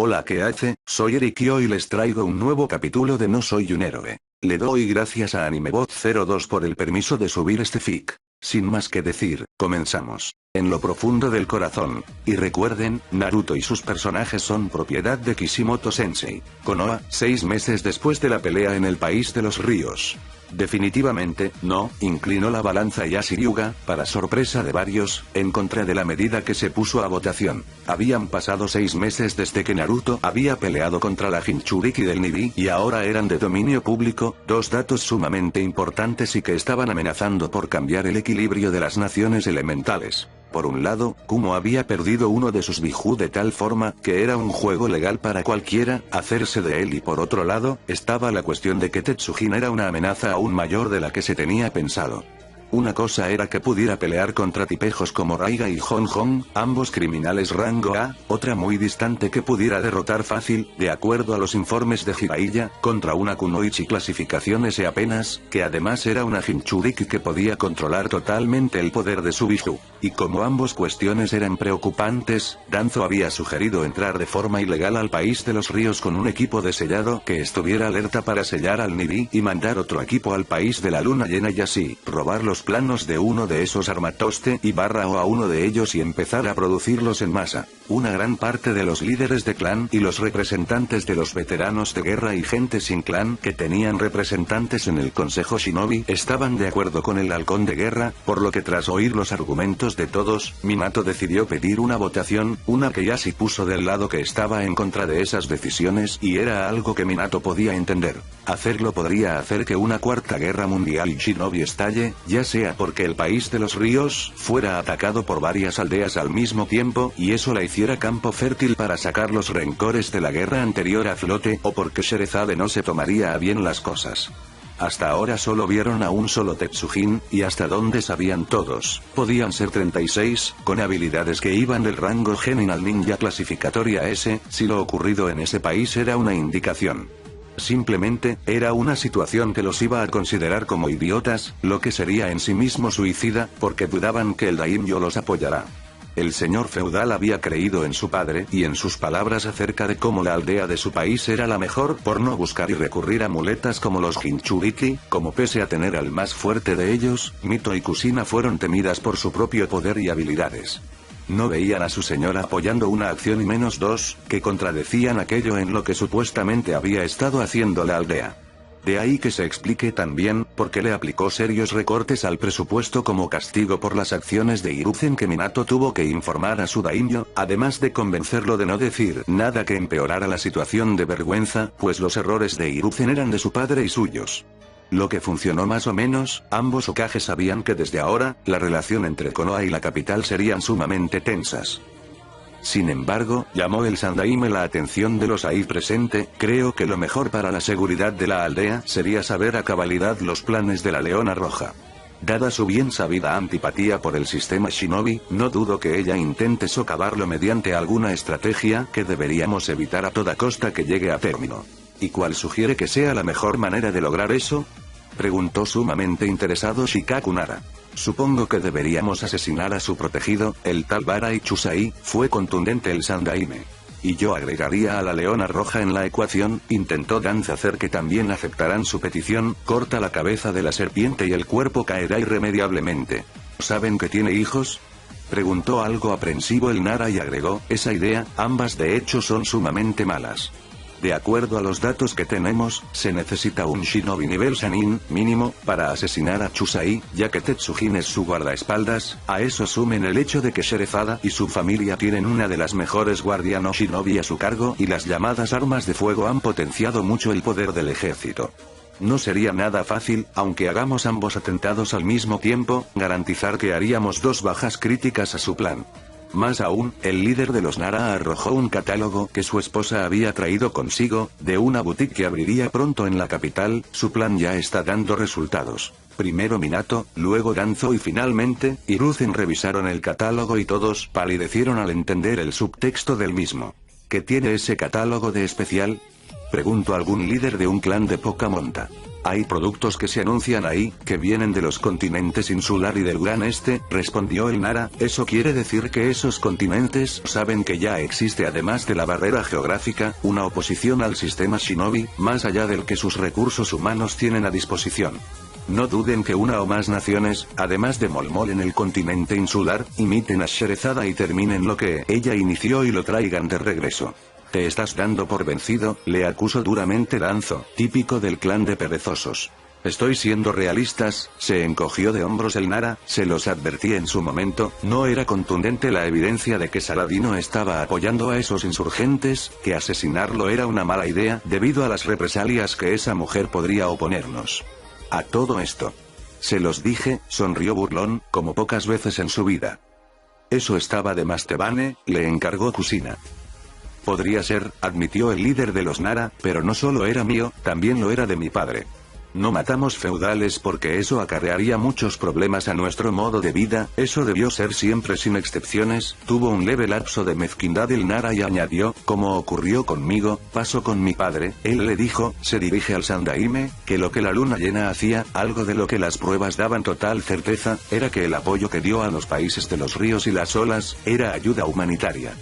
Hola, ¿qué hace? Soy Eric y hoy les traigo un nuevo capítulo de No Soy un Héroe. Le doy gracias a AnimeBot02 por el permiso de subir este fic. Sin más que decir, comenzamos. En lo profundo del corazón. Y recuerden, Naruto y sus personajes son propiedad de Kishimoto Sensei. Konoha, 6 meses después de la pelea en el país de los ríos. Definitivamente, no, inclinó la balanza Yashiryu-ga, para sorpresa de varios, en contra de la medida que se puso a votación. Habían pasado 6 meses desde que Naruto había peleado contra la Jinchuriki del Nibi y ahora eran de dominio público, dos datos sumamente importantes y que estaban amenazando por cambiar el equilibrio de las naciones elementales. Por un lado, Kumo había perdido uno de sus Biju de tal forma que era un juego legal para cualquiera hacerse de él y por otro lado, estaba la cuestión de que Tetsujin era una amenaza aún mayor de la que se tenía pensado. Una cosa era que pudiera pelear contra tipejos como Raiga y Hon Hon, ambos criminales rango A, otra muy distante que pudiera derrotar fácil, de acuerdo a los informes de Jiraiya, contra una Kunoichi clasificación S apenas, que además era una Jinchuriki que podía controlar totalmente el poder de su Biju. Y como ambos cuestiones eran preocupantes, Danzo había sugerido entrar de forma ilegal al país de los ríos con un equipo de sellado que estuviera alerta para sellar al Nibi y mandar otro equipo al país de la luna llena y así, robar los planos de uno de esos armatoste y barra o a uno de ellos y empezar a producirlos en masa. Una gran parte de los líderes de clan y los representantes de los veteranos de guerra y gente sin clan que tenían representantes en el Consejo Shinobi estaban de acuerdo con el halcón de guerra, por lo que tras oír los argumentos de todos, Minato decidió pedir una votación, una que Yashi puso del lado que estaba en contra de esas decisiones y era algo que Minato podía entender. Hacerlo podría hacer que una cuarta guerra mundial y Shinobi estalle, ya sea porque el país de los ríos fuera atacado por varias aldeas al mismo tiempo y eso la hiciera campo fértil para sacar los rencores de la guerra anterior a flote o porque Sherezade no se tomaría a bien las cosas. Hasta ahora solo vieron a un solo Tetsujin, y hasta donde sabían todos, podían ser 36, con habilidades que iban del rango Genin al ninja clasificatoria S, si lo ocurrido en ese país era una indicación. Simplemente, era una situación que los iba a considerar como idiotas, lo que sería en sí mismo suicida, porque dudaban que el daimyo los apoyará. El señor feudal había creído en su padre y en sus palabras acerca de cómo la aldea de su país era la mejor por no buscar y recurrir a muletas como los Jinchuriki, como pese a tener al más fuerte de ellos, Mito y Kusina fueron temidas por su propio poder y habilidades. No veían a su señora apoyando una acción y menos dos, que contradecían aquello en lo que supuestamente había estado haciendo la aldea. De ahí que se explique también, por qué le aplicó serios recortes al presupuesto como castigo por las acciones de Hiruzen que Minato tuvo que informar a su daimyo, además de convencerlo de no decir nada que empeorara la situación de vergüenza, pues los errores de Hiruzen eran de su padre y suyos. Lo que funcionó más o menos, ambos Hokages sabían que desde ahora, la relación entre Konoha y la capital serían sumamente tensas. Sin embargo, llamó el Sandaime la atención de los ahí presente, creo que lo mejor para la seguridad de la aldea sería saber a cabalidad los planes de la Leona Roja. Dada su bien sabida antipatía por el sistema Shinobi, no dudo que ella intente socavarlo mediante alguna estrategia que deberíamos evitar a toda costa que llegue a término. ¿Y cuál sugiere que sea la mejor manera de lograr eso?, preguntó sumamente interesado Shikaku Nara. Supongo que deberíamos asesinar a su protegido, el tal Barai Chusai, fue contundente el Sandaime. Y yo agregaría a la Leona Roja en la ecuación, intentó Danzo hacer que también aceptarán su petición, corta la cabeza de la serpiente y el cuerpo caerá irremediablemente. ¿Saben que tiene hijos?, preguntó algo aprensivo el Nara y agregó, esa idea, ambas de hecho son sumamente malas. De acuerdo a los datos que tenemos, se necesita un shinobi nivel Sannin, mínimo, para asesinar a Chusai, ya que Tetsujin es su guardaespaldas, a eso sumen el hecho de que Sherezada y su familia tienen una de las mejores guardianos shinobi a su cargo y las llamadas armas de fuego han potenciado mucho el poder del ejército. No sería nada fácil, aunque hagamos ambos atentados al mismo tiempo, garantizar que haríamos 2 bajas críticas a su plan. Más aún, el líder de los Nara arrojó un catálogo que su esposa había traído consigo, de una boutique que abriría pronto en la capital, su plan ya está dando resultados. Primero Minato, luego Danzo y finalmente, Hiruzen revisaron el catálogo y todos palidecieron al entender el subtexto del mismo. ¿Qué tiene ese catálogo de especial?, preguntó algún líder de un clan de poca monta. Hay productos que se anuncian ahí, que vienen de los continentes insular y del Gran Este, respondió el Nara. Eso quiere decir que esos continentes saben que ya existe, además de la barrera geográfica, una oposición al sistema Shinobi, más allá del que sus recursos humanos tienen a disposición. No duden que una o más naciones, además de Molmol en el continente insular, imiten a Sherezada y terminen lo que ella inició y lo traigan de regreso. Te estás dando por vencido, le acusó duramente Danzo, típico del clan de perezosos. Estoy siendo realistas, se encogió de hombros el Nara, se los advertí en su momento, no era contundente la evidencia de que Saladino estaba apoyando a esos insurgentes, que asesinarlo era una mala idea, debido a las represalias que esa mujer podría oponernos. A todo esto. Se los dije, sonrió burlón, como pocas veces en su vida. Eso estaba de más, Tebane, le encargó Kusina. Podría ser, admitió el líder de los Nara, pero no solo era mío, también lo era de mi padre. No matamos feudales porque eso acarrearía muchos problemas a nuestro modo de vida, eso debió ser siempre sin excepciones. Tuvo un leve lapso de mezquindad el Nara y añadió, como ocurrió conmigo, pasó con mi padre. Él le dijo, se dirige al Sandaime, que lo que la luna llena hacía, algo de lo que las pruebas daban total certeza, era que el apoyo que dio a los países de los ríos y las olas, era ayuda humanitaria.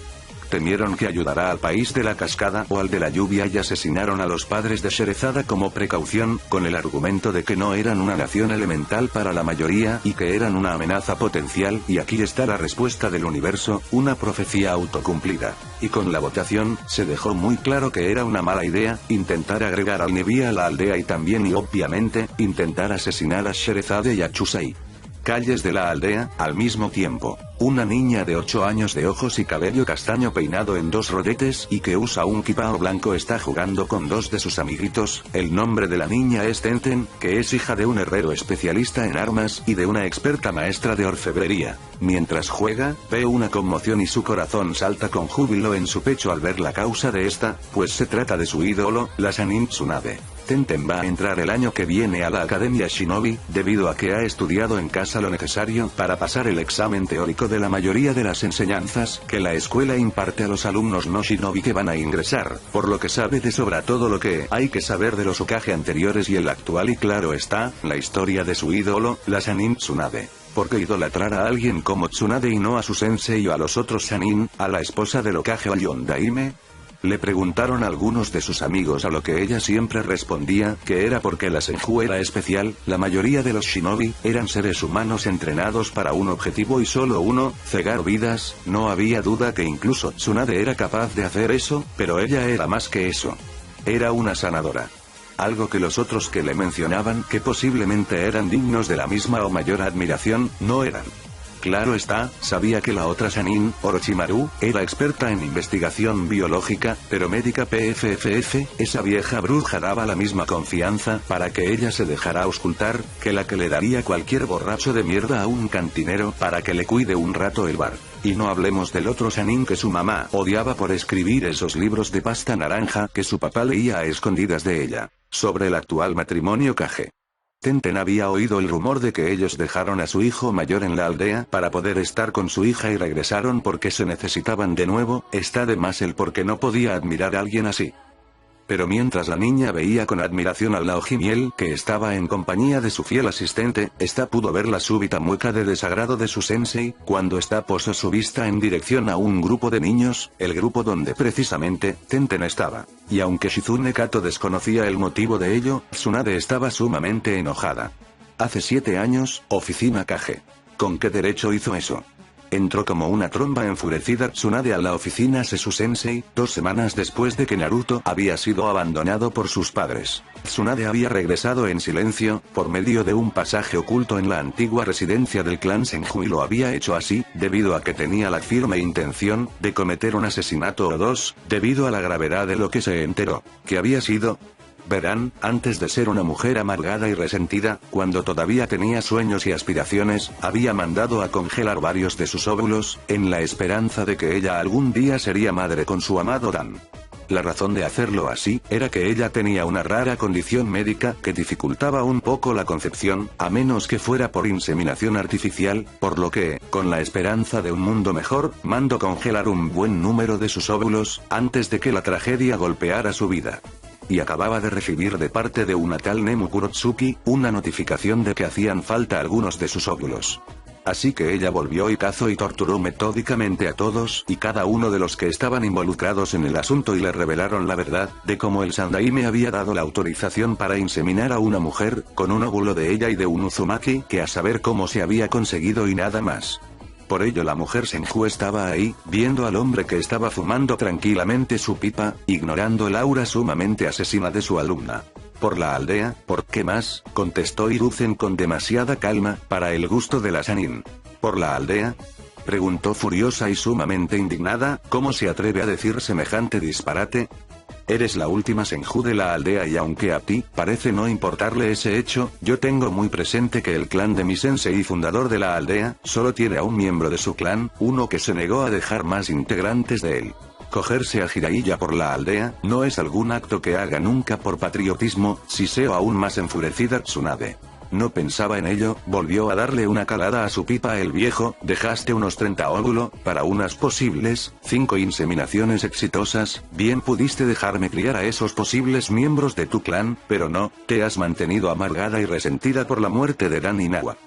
Temieron que ayudará al país de la cascada o al de la lluvia y asesinaron a los padres de Sherezada como precaución, con el argumento de que no eran una nación elemental para la mayoría y que eran una amenaza potencial, y aquí está la respuesta del universo, una profecía autocumplida. Y con la votación, se dejó muy claro que era una mala idea, intentar agregar al Nebi a la aldea y también y obviamente, intentar asesinar a Sherezade y a Chusei. Calles de la aldea, al mismo tiempo. Una niña de 8 años de ojos y cabello castaño peinado en 2 rodetes y que usa un kipao blanco está jugando con 2 de sus amiguitos. El nombre de la niña es Tenten, que es hija de un herrero especialista en armas y de una experta maestra de orfebrería. Mientras juega, ve una conmoción y su corazón salta con júbilo en su pecho al ver la causa de esta, pues se trata de su ídolo, la Sanin Tsunade. Tenten va a entrar el año que viene a la Academia Shinobi, debido a que ha estudiado en casa lo necesario para pasar el examen teórico de la mayoría de las enseñanzas que la escuela imparte a los alumnos no Shinobi que van a ingresar, por lo que sabe de sobra todo lo que hay que saber de los Hokage anteriores y el actual, y claro está, la historia de su ídolo, la Sanin Tsunade. ¿Por qué idolatrar a alguien como Tsunade y no a su sensei o a los otros Sanin, a la esposa del Hokage o al Yondaime? Le preguntaron algunos de sus amigos, a lo que ella siempre respondía, que era porque la Senju era especial. La mayoría de los shinobi, eran seres humanos entrenados para un objetivo y solo uno, cegar vidas. No había duda que incluso Tsunade era capaz de hacer eso, pero ella era más que eso. Era una sanadora. Algo que los otros que le mencionaban que posiblemente eran dignos de la misma o mayor admiración, no eran. Claro está, sabía que la otra Sanin, Orochimaru, era experta en investigación biológica, pero médica PFFF, esa vieja bruja daba la misma confianza para que ella se dejara auscultar, que la que le daría cualquier borracho de mierda a un cantinero para que le cuide un rato el bar. Y no hablemos del otro Sanin que su mamá odiaba por escribir esos libros de pasta naranja que su papá leía a escondidas de ella, sobre el actual matrimonio Kage. Tenten había oído el rumor de que ellos dejaron a su hijo mayor en la aldea para poder estar con su hija y regresaron porque se necesitaban de nuevo. Está de más el por qué no podía admirar a alguien así. Pero mientras la niña veía con admiración a la Ojimiel, que estaba en compañía de su fiel asistente, esta pudo ver la súbita mueca de desagrado de su sensei, cuando esta posó su vista en dirección a un grupo de niños, el grupo donde precisamente, Tenten estaba. Y aunque Shizune Kato desconocía el motivo de ello, Tsunade estaba sumamente enojada. Hace 7 años, oficina Kage. ¿Con qué derecho hizo eso? Entró como una tromba enfurecida Tsunade a la oficina Sesu Sensei, 2 semanas después de que Naruto había sido abandonado por sus padres. Tsunade había regresado en silencio, por medio de un pasaje oculto en la antigua residencia del clan Senju, y lo había hecho así, debido a que tenía la firme intención de cometer un asesinato o 2, debido a la gravedad de lo que se enteró, que había sido... Verán, antes de ser una mujer amargada y resentida, cuando todavía tenía sueños y aspiraciones, había mandado a congelar varios de sus óvulos, en la esperanza de que ella algún día sería madre con su amado Dan. La razón de hacerlo así, era que ella tenía una rara condición médica que dificultaba un poco la concepción, a menos que fuera por inseminación artificial, por lo que, con la esperanza de un mundo mejor, mandó congelar un buen número de sus óvulos, antes de que la tragedia golpeara su vida. y acababa de recibir de parte de una tal Nemu Kurotsuki, una notificación de que hacían falta algunos de sus óvulos. Así que ella volvió y cazó y torturó metódicamente a todos y cada uno de los que estaban involucrados en el asunto y le revelaron la verdad, de cómo el Sandaime había dado la autorización para inseminar a una mujer, con un óvulo de ella y de un Uzumaki, que a saber cómo se había conseguido y nada más. Por ello la mujer Senju estaba ahí, viendo al hombre que estaba fumando tranquilamente su pipa, ignorando el aura sumamente asesina de su alumna. Por la aldea, ¿por qué más?, contestó Hiruzen con demasiada calma, para el gusto de la Sanin. ¿Por la aldea?, preguntó furiosa y sumamente indignada, ¿cómo se atreve a decir semejante disparate? Eres la última Senju de la aldea y aunque a ti parece no importarle ese hecho, yo tengo muy presente que el clan de mi sensei fundador de la aldea, solo tiene a un miembro de su clan, uno que se negó a dejar más integrantes de él. Cogerse a Jiraiya por la aldea, no es algún acto que haga nunca por patriotismo, siseo aún más enfurecida Tsunade. No pensaba en ello, volvió a darle una calada a su pipa el viejo, dejaste unos 30 óvulos, para unas posibles, 5 inseminaciones exitosas, bien pudiste dejarme criar a esos posibles miembros de tu clan, pero no, te has mantenido amargada y resentida por la muerte de Dan y Nawa.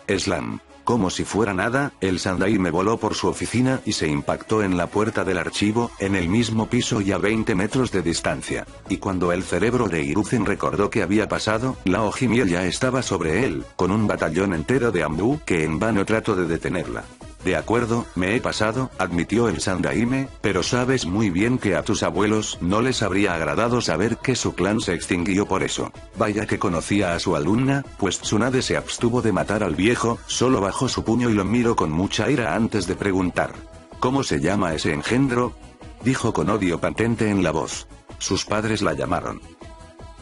Slam. Como si fuera nada, el Sandaime voló por su oficina y se impactó en la puerta del archivo, en el mismo piso y a 20 metros de distancia. Y cuando el cerebro de Hiruzen recordó qué había pasado, la Ojimiel ya estaba sobre él, con un batallón entero de Ambu que en vano trató de detenerla. De acuerdo, me he pasado, admitió el Sandaime, pero sabes muy bien que a tus abuelos no les habría agradado saber que su clan se extinguió por eso. Vaya que conocía a su alumna, pues Tsunade se abstuvo de matar al viejo, solo bajó su puño y lo miró con mucha ira antes de preguntar. ¿Cómo se llama ese engendro?, dijo con odio patente en la voz. Sus padres la llamaron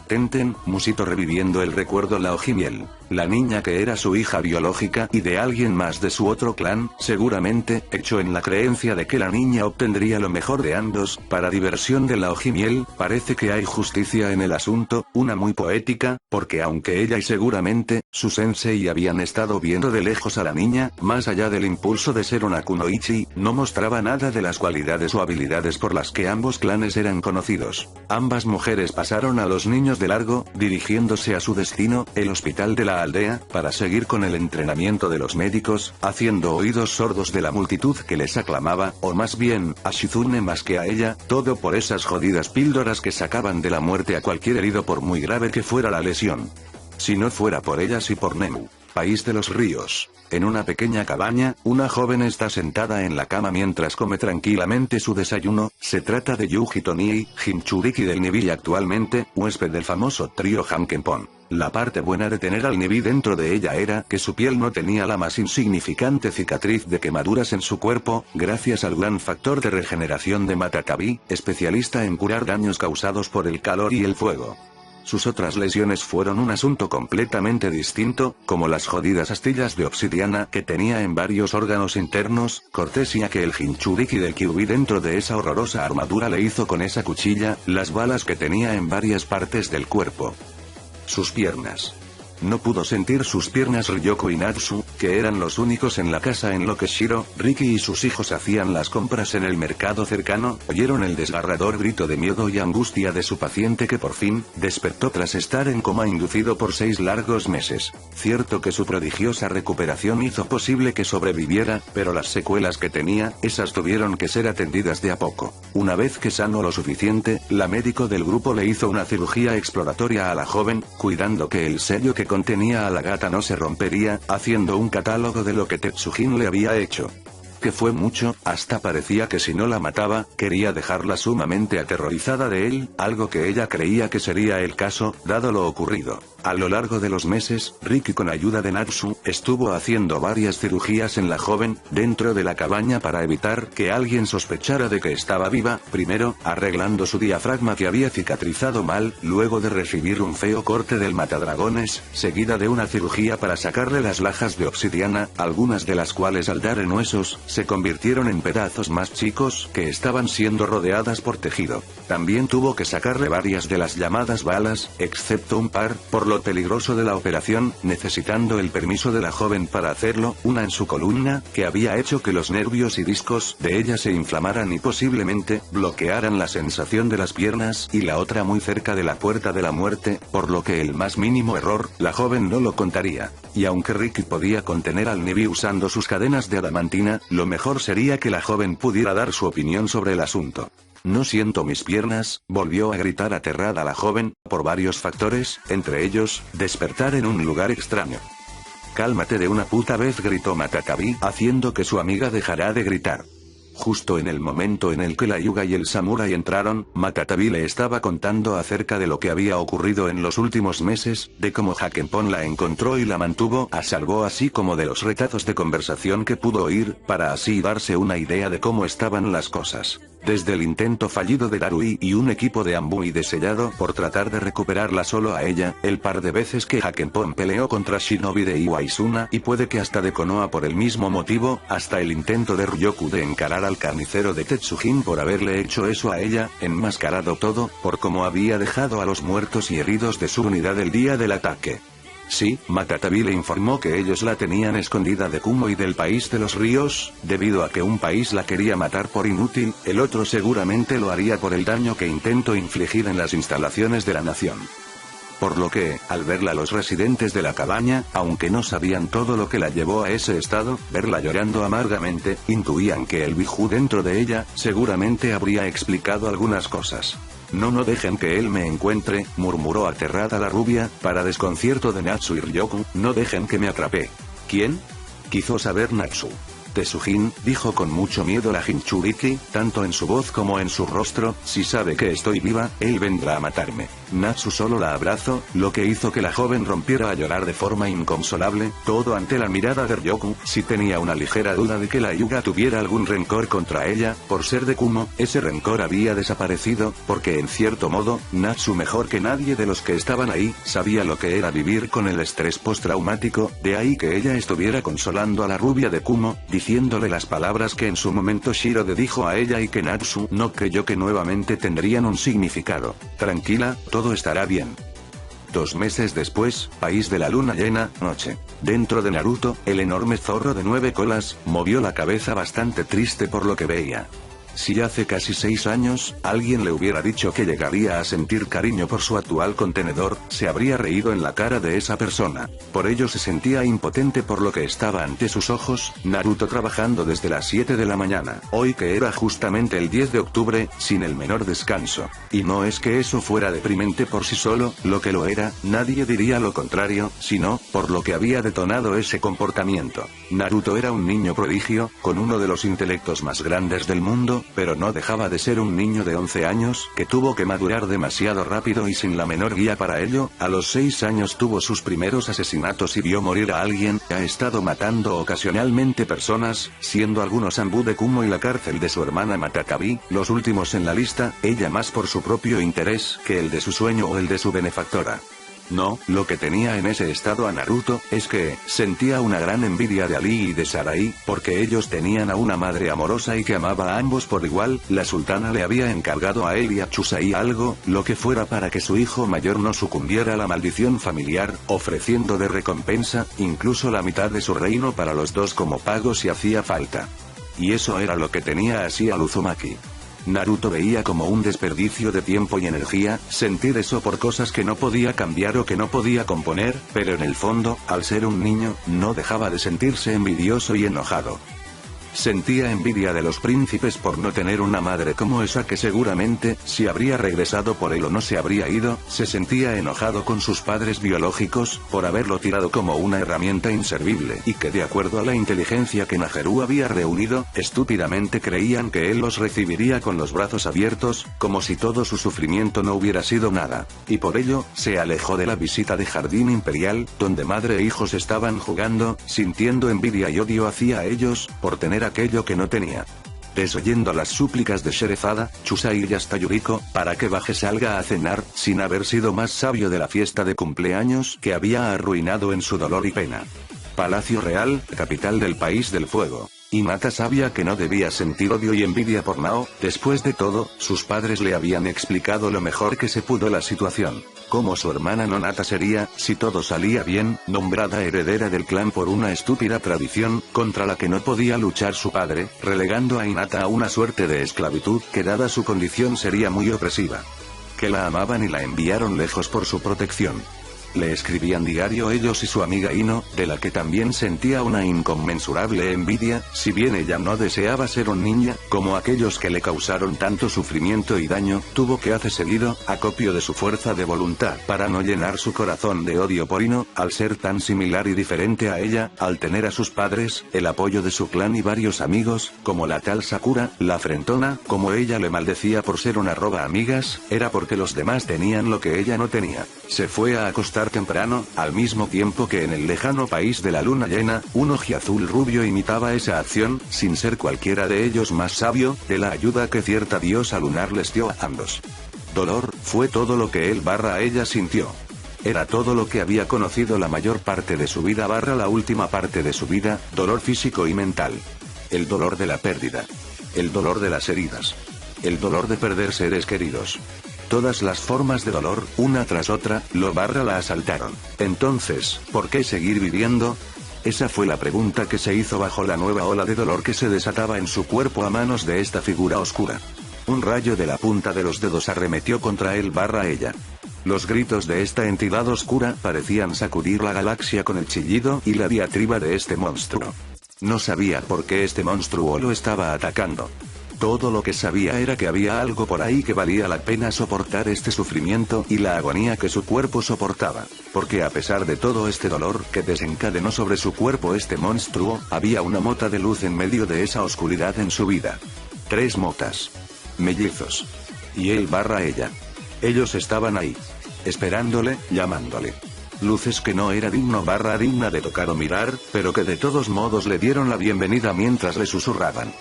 Tenten, musitó reviviendo el recuerdo la Ojimiel. La niña que era su hija biológica y de alguien más de su otro clan, seguramente, echó en la creencia de que la niña obtendría lo mejor de ambos, para diversión de la Ojimiel, parece que hay justicia en el asunto, una muy poética, porque aunque ella y seguramente, su sensei habían estado viendo de lejos a la niña, más allá del impulso de ser una kunoichi, no mostraba nada de las cualidades o habilidades por las que ambos clanes eran conocidos. Ambas mujeres pasaron a los niños de largo, dirigiéndose a su destino, el hospital de la aldea, para seguir con el entrenamiento de los médicos, haciendo oídos sordos de la multitud que les aclamaba, o más bien, a Shizune más que a ella, todo por esas jodidas píldoras que sacaban de la muerte a cualquier herido por muy grave que fuera la lesión. Si no fuera por ellas y por Nemu. País de los ríos. En una pequeña cabaña, una joven está sentada en la cama mientras come tranquilamente su desayuno. Se trata de Yuji Tonie, Jinchuriki del Nibi y actualmente, huésped del famoso trío Hankenpon. La parte buena de tener al Nibi dentro de ella era que su piel no tenía la más insignificante cicatriz de quemaduras en su cuerpo, gracias al gran factor de regeneración de Matakabi, especialista en curar daños causados por el calor y el fuego. Sus otras lesiones fueron un asunto completamente distinto, como las jodidas astillas de obsidiana que tenía en varios órganos internos, cortesía que el Jinchuriki del Kyuubi dentro de esa horrorosa armadura le hizo con esa cuchilla, las balas que tenía en varias partes del cuerpo. Sus piernas. No pudo sentir sus piernas Ryoko y Natsu, que eran los únicos en la casa en lo que Shiro, Riki y sus hijos hacían las compras en el mercado cercano, oyeron el desgarrador grito de miedo y angustia de su paciente que por fin, despertó tras estar en coma inducido por 6 largos meses. Cierto que su prodigiosa recuperación hizo posible que sobreviviera, pero las secuelas que tenía, esas tuvieron que ser atendidas de a poco. Una vez que sanó lo suficiente, la médico del grupo le hizo una cirugía exploratoria a la joven, cuidando que el sello que contenía a la gata no se rompería, haciendo un catálogo de lo que Tetsujin le había hecho. Que fue mucho, hasta parecía que si no la mataba, quería dejarla sumamente aterrorizada de él, algo que ella creía que sería el caso, dado lo ocurrido. A lo largo de los meses, Riki con ayuda de Natsu, estuvo haciendo varias cirugías en la joven, dentro de la cabaña para evitar que alguien sospechara de que estaba viva, primero, arreglando su diafragma que había cicatrizado mal, luego de recibir un feo corte del matadragones, seguida de una cirugía para sacarle las lajas de obsidiana, algunas de las cuales al dar en huesos, se convirtieron en pedazos más chicos que estaban siendo rodeadas por tejido. También tuvo que sacarle varias de las llamadas balas, excepto un par, por lo peligroso de la operación, necesitando el permiso de la joven para hacerlo, una en su columna, que había hecho que los nervios y discos de ella se inflamaran y posiblemente bloquearan la sensación de las piernas, y la otra muy cerca de la puerta de la muerte, por lo que el más mínimo error, la joven no lo contaría. Y aunque Ricky podía contener al Nibi usando sus cadenas de adamantina, lo mejor sería que la joven pudiera dar su opinión sobre el asunto. No siento mis piernas, volvió a gritar aterrada la joven, por varios factores, entre ellos, despertar en un lugar extraño. Cálmate de una puta vez, gritó Matakabi, haciendo que su amiga dejara de gritar. Justo en el momento en el que la Hyuga y el samurái entraron, Matakabi le estaba contando acerca de lo que había ocurrido en los últimos meses, de cómo Hakenpon la encontró y la mantuvo a salvo, así como de los retazos de conversación que pudo oír, para así darse una idea de cómo estaban las cosas. Desde el intento fallido de Darui y un equipo de Ambui de sellado por tratar de recuperarla solo a ella, el par de veces que Hakenpon peleó contra Shinobi de Iwaizuna y puede que hasta de Konoha por el mismo motivo, hasta el intento de Ryoku de encarar al carnicero de Tetsujin por haberle hecho eso a ella, enmascarado todo, por cómo había dejado a los muertos y heridos de su unidad el día del ataque. Sí, Matakabi le informó que ellos la tenían escondida de Kumo y del país de los ríos, debido a que un país la quería matar por inútil, el otro seguramente lo haría por el daño que intentó infligir en las instalaciones de la nación. Por lo que, al verla los residentes de la cabaña, aunque no sabían todo lo que la llevó a ese estado, verla llorando amargamente, intuían que el Biju dentro de ella, seguramente habría explicado algunas cosas. No dejen que él me encuentre, murmuró aterrada la rubia, para desconcierto de Natsu y Ryoku, no dejen que me atrape. ¿Quién? Quiso saber Natsu. Tetsujin, dijo con mucho miedo la Jinchuriki, tanto en su voz como en su rostro, si sabe que estoy viva, él vendrá a matarme. Natsu solo la abrazó, lo que hizo que la joven rompiera a llorar de forma inconsolable, todo ante la mirada de Ryoku. Si tenía una ligera duda de que la Hyuga tuviera algún rencor contra ella, por ser de Kumo, ese rencor había desaparecido, porque en cierto modo, Natsu mejor que nadie de los que estaban ahí, sabía lo que era vivir con el estrés postraumático, de ahí que ella estuviera consolando a la rubia de Kumo, diciéndole las palabras que en su momento Shirode dijo a ella y que Natsu no creyó que nuevamente tendrían un significado. Tranquila, todo estará bien. 2 meses después, país de la luna llena, noche. Dentro de Naruto, el enorme zorro de 9 colas, movió la cabeza bastante triste por lo que veía. Si hace casi 6 años, alguien le hubiera dicho que llegaría a sentir cariño por su actual contenedor, se habría reído en la cara de esa persona. Por ello se sentía impotente por lo que estaba ante sus ojos, Naruto trabajando desde las 7 de la mañana, hoy que era justamente el 10 de octubre, sin el menor descanso. Y no es que eso fuera deprimente por sí solo, lo que lo era, nadie diría lo contrario, sino, por lo que había detonado ese comportamiento. Naruto era un niño prodigio, con uno de los intelectos más grandes del mundo, pero no dejaba de ser un niño de 11 años, que tuvo que madurar demasiado rápido y sin la menor guía para ello. A los 6 años tuvo sus primeros asesinatos y vio morir a alguien. Ha estado matando ocasionalmente personas, siendo algunos Anbu de Kumo y la cárcel de su hermana Matakabi, los últimos en la lista, ella más por su propio interés que el de su sueño o el de su benefactora. No, lo que tenía en ese estado a Naruto, es que, sentía una gran envidia de Ali y de Sarai, porque ellos tenían a una madre amorosa y que amaba a ambos por igual. La sultana le había encargado a él y a Chusai algo, lo que fuera para que su hijo mayor no sucumbiera a la maldición familiar, ofreciendo de recompensa, incluso la mitad de su reino para los dos como pago si hacía falta. Y eso era lo que tenía así al Uzumaki. Naruto veía como un desperdicio de tiempo y energía, sentir eso por cosas que no podía cambiar o que no podía componer, pero en el fondo, al ser un niño, no dejaba de sentirse envidioso y enojado. Sentía envidia de los príncipes por no tener una madre como esa que seguramente, si habría regresado por él o no se habría ido, se sentía enojado con sus padres biológicos, por haberlo tirado como una herramienta inservible y que de acuerdo a la inteligencia que Najeru había reunido, estúpidamente creían que él los recibiría con los brazos abiertos, como si todo su sufrimiento no hubiera sido nada. Y por ello, se alejó de la visita de Jardín Imperial, donde madre e hijos estaban jugando, sintiendo envidia y odio hacia ellos, por tener aquello que no tenía. Desoyendo las súplicas de Sherezada, Chusai y hasta Yuriko, para que Baje salga a cenar, sin haber sido más sabio de la fiesta de cumpleaños que había arruinado en su dolor y pena. Palacio Real, capital del País del Fuego. Hinata sabía que no debía sentir odio y envidia por Nao, después de todo, sus padres le habían explicado lo mejor que se pudo la situación. Cómo su hermana Nonata sería, si todo salía bien, nombrada heredera del clan por una estúpida tradición, contra la que no podía luchar su padre, relegando a Hinata a una suerte de esclavitud que dada su condición sería muy opresiva. Que la amaban y la enviaron lejos por su protección. Le escribían diario ellos y su amiga Ino, de la que también sentía una inconmensurable envidia, si bien ella no deseaba ser un ninja, como aquellos que le causaron tanto sufrimiento y daño, tuvo que hacer seguido, acopio de su fuerza de voluntad para no llenar su corazón de odio por Ino, al ser tan similar y diferente a ella, al tener a sus padres, el apoyo de su clan y varios amigos, como la tal Sakura, la frentona, como ella le maldecía por ser una roba amigas, era porque los demás tenían lo que ella no tenía. Se fue a acostar temprano, al mismo tiempo que en el lejano país de la luna llena, un ojiazul rubio imitaba esa acción, sin ser cualquiera de ellos más sabio, de la ayuda que cierta diosa lunar les dio a ambos. Dolor, fue todo lo que él / ella sintió. Era todo lo que había conocido la mayor parte de su vida / la última parte de su vida, dolor físico y mental. El dolor de la pérdida. El dolor de las heridas. El dolor de perder seres queridos. Todas las formas de dolor, una tras otra, lo / la asaltaron. Entonces, ¿por qué seguir viviendo? Esa fue la pregunta que se hizo bajo la nueva ola de dolor que se desataba en su cuerpo a manos de esta figura oscura. Un rayo de la punta de los dedos arremetió contra él / ella. Los gritos de esta entidad oscura parecían sacudir la galaxia con el chillido y la diatriba de este monstruo. No sabía por qué este monstruo lo estaba atacando. Todo lo que sabía era que había algo por ahí que valía la pena soportar este sufrimiento y la agonía que su cuerpo soportaba, porque a pesar de todo este dolor que desencadenó sobre su cuerpo este monstruo, había una mota de luz en medio de esa oscuridad en su vida. 3 motas. Mellizos. Y él / ella. Ellos estaban ahí. Esperándole, llamándole. Luces que no era digno / digna de tocar o mirar, pero que de todos modos le dieron la bienvenida mientras le susurraban.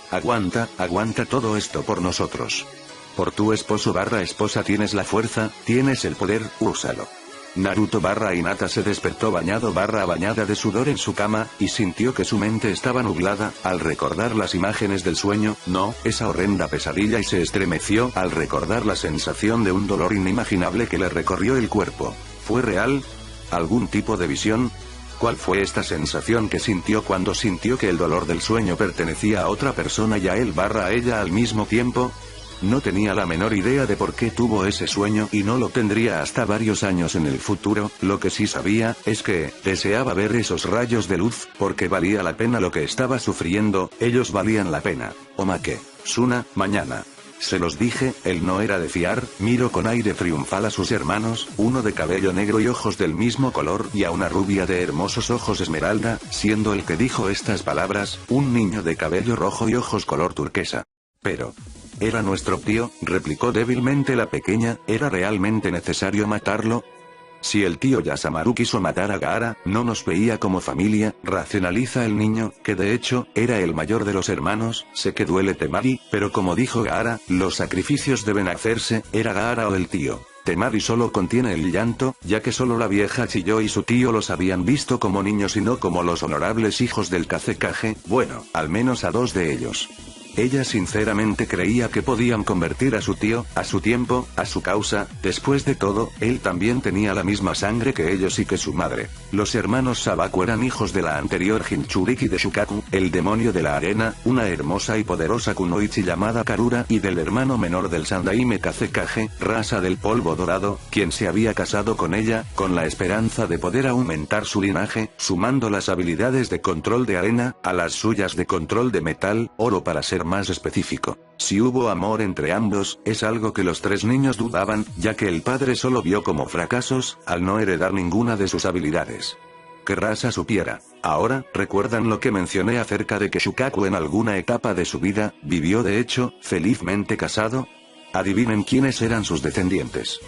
Aguanta, aguanta todo esto por nosotros. Por tu esposo / esposa tienes la fuerza, tienes el poder, úsalo. Naruto / Hinata se despertó bañado / bañada de sudor en su cama, y sintió que su mente estaba nublada, al recordar las imágenes del sueño, no, esa horrenda pesadilla y se estremeció al recordar la sensación de un dolor inimaginable que le recorrió el cuerpo. ¿Fue real? ¿Algún tipo de visión? ¿Cuál fue esta sensación que sintió cuando sintió que el dolor del sueño pertenecía a otra persona y a él / ella al mismo tiempo? No tenía la menor idea de por qué tuvo ese sueño y no lo tendría hasta varios años en el futuro. Lo que sí sabía, es que, deseaba ver esos rayos de luz, porque valía la pena lo que estaba sufriendo, ellos valían la pena. Omake, Suna, mañana. Se los dije, él no era de fiar. Miró con aire triunfal a sus hermanos, uno de cabello negro y ojos del mismo color y a una rubia de hermosos ojos esmeralda, siendo el que dijo estas palabras, un niño de cabello rojo y ojos color turquesa. Pero... ¿era nuestro tío?, replicó débilmente la pequeña. ¿Era realmente necesario matarlo? Si el tío Yasamaru quiso matar a Gaara, no nos veía como familia, racionaliza el niño, que de hecho, era el mayor de los hermanos. Sé que duele Temari, pero como dijo Gaara, los sacrificios deben hacerse, ¿era Gaara o el tío? Temari solo contiene el llanto, ya que solo la vieja chilló y su tío los habían visto como niños y no como los honorables hijos del Kazekage, bueno, al menos a 2 de ellos. Ella sinceramente creía que podían convertir a su tío, a su tiempo, a su causa. Después de todo, él también tenía la misma sangre que ellos y que su madre. Los hermanos Sabaku eran hijos de la anterior Jinchuriki de Shukaku, el demonio de la arena, una hermosa y poderosa kunoichi llamada Karura, y del hermano menor del Sandaime Kazekage, raza del polvo dorado, quien se había casado con ella, con la esperanza de poder aumentar su linaje, sumando las habilidades de control de arena, a las suyas de control de metal, oro para ser más específico. Si hubo amor entre ambos, es algo que los 3 niños dudaban, ya que el padre solo vio como fracasos, al no heredar ninguna de sus habilidades. ¿Qué raza supiera? Ahora, ¿recuerdan lo que mencioné acerca de que Shukaku en alguna etapa de su vida, vivió de hecho, felizmente casado? Adivinen quiénes eran sus descendientes.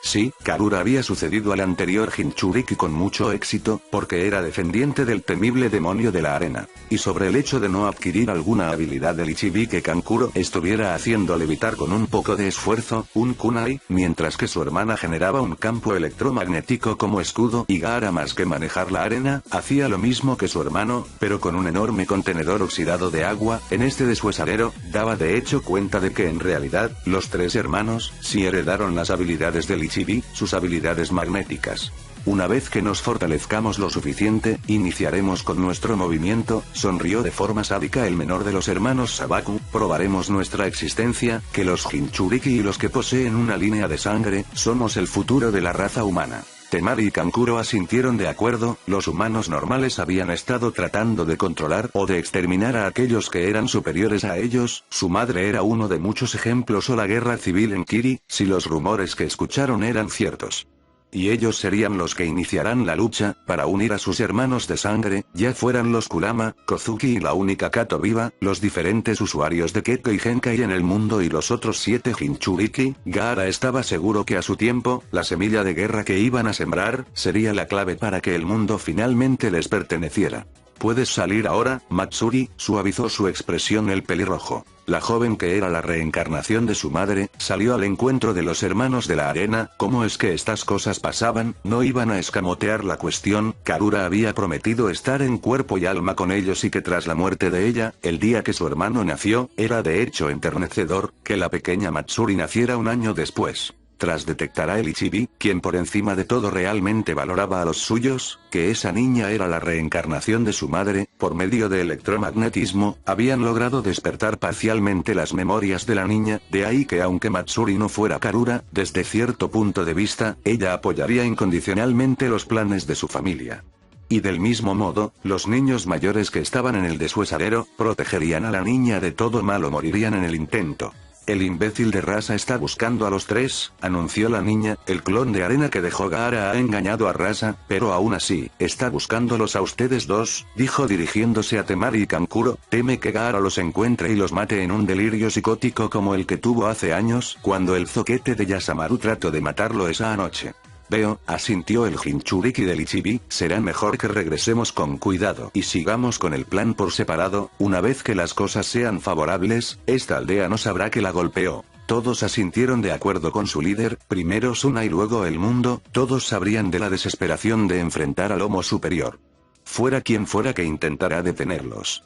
Sí, Karura había sucedido al anterior Jinchuriki con mucho éxito, porque era defendiente del temible demonio de la arena. Y sobre el hecho de no adquirir alguna habilidad del Ichibi que Kankuro estuviera haciendo levitar con un poco de esfuerzo, un kunai, mientras que su hermana generaba un campo electromagnético como escudo y Gaara más que manejar la arena, hacía lo mismo que su hermano, pero con un enorme contenedor oxidado de agua, en este deshuesadero, daba de hecho cuenta de que en realidad, los tres hermanos, sí heredaron las habilidades del Ichibi, sus habilidades magnéticas. Una vez que nos fortalezcamos lo suficiente, iniciaremos con nuestro movimiento, sonrió de forma sádica el menor de los hermanos Sabaku, probaremos nuestra existencia, que los Jinchuriki y los que poseen una línea de sangre, somos el futuro de la raza humana. Temari y Kankuro asintieron de acuerdo, los humanos normales habían estado tratando de controlar o de exterminar a aquellos que eran superiores a ellos, su madre era uno de muchos ejemplos o la guerra civil en Kiri, si los rumores que escucharon eran ciertos. Y ellos serían los que iniciarán la lucha, para unir a sus hermanos de sangre, ya fueran los Kurama, Kozuki y la única Kato viva, los diferentes usuarios de Kekko y Genkai en el mundo y los otros 7 Jinchuriki. Gaara estaba seguro que a su tiempo, la semilla de guerra que iban a sembrar, sería la clave para que el mundo finalmente les perteneciera. ¿Puedes salir ahora, Matsuri? Suavizó su expresión el pelirrojo. La joven que era la reencarnación de su madre, salió al encuentro de los hermanos de la arena. ¿Cómo es que estas cosas pasaban? No iban a escamotear la cuestión, Karura había prometido estar en cuerpo y alma con ellos y que tras la muerte de ella, el día que su hermano nació, era de hecho enternecedor, que la pequeña Matsuri naciera un año después. Tras detectar a el Ichibi, quien por encima de todo realmente valoraba a los suyos, que esa niña era la reencarnación de su madre, por medio de electromagnetismo, habían logrado despertar parcialmente las memorias de la niña, de ahí que aunque Matsuri no fuera Karura, desde cierto punto de vista, ella apoyaría incondicionalmente los planes de su familia. Y del mismo modo, los niños mayores que estaban en el deshuesadero, protegerían a la niña de todo mal o morirían en el intento. El imbécil de Rasa está buscando a los tres, anunció la niña, el clon de arena que dejó Gaara ha engañado a Rasa, pero aún así, está buscándolos a ustedes dos, dijo dirigiéndose a Temari y Kankuro, teme que Gaara los encuentre y los mate en un delirio psicótico como el que tuvo hace años, cuando el zoquete de Yasamaru trató de matarlo esa noche. Veo, asintió el Jinchuriki del Ichibi, será mejor que regresemos con cuidado y sigamos con el plan por separado, una vez que las cosas sean favorables, esta aldea no sabrá que la golpeó. Todos asintieron de acuerdo con su líder, primero Suna y luego el mundo, todos sabrían de la desesperación de enfrentar al Homo superior. Fuera quien fuera que intentara detenerlos.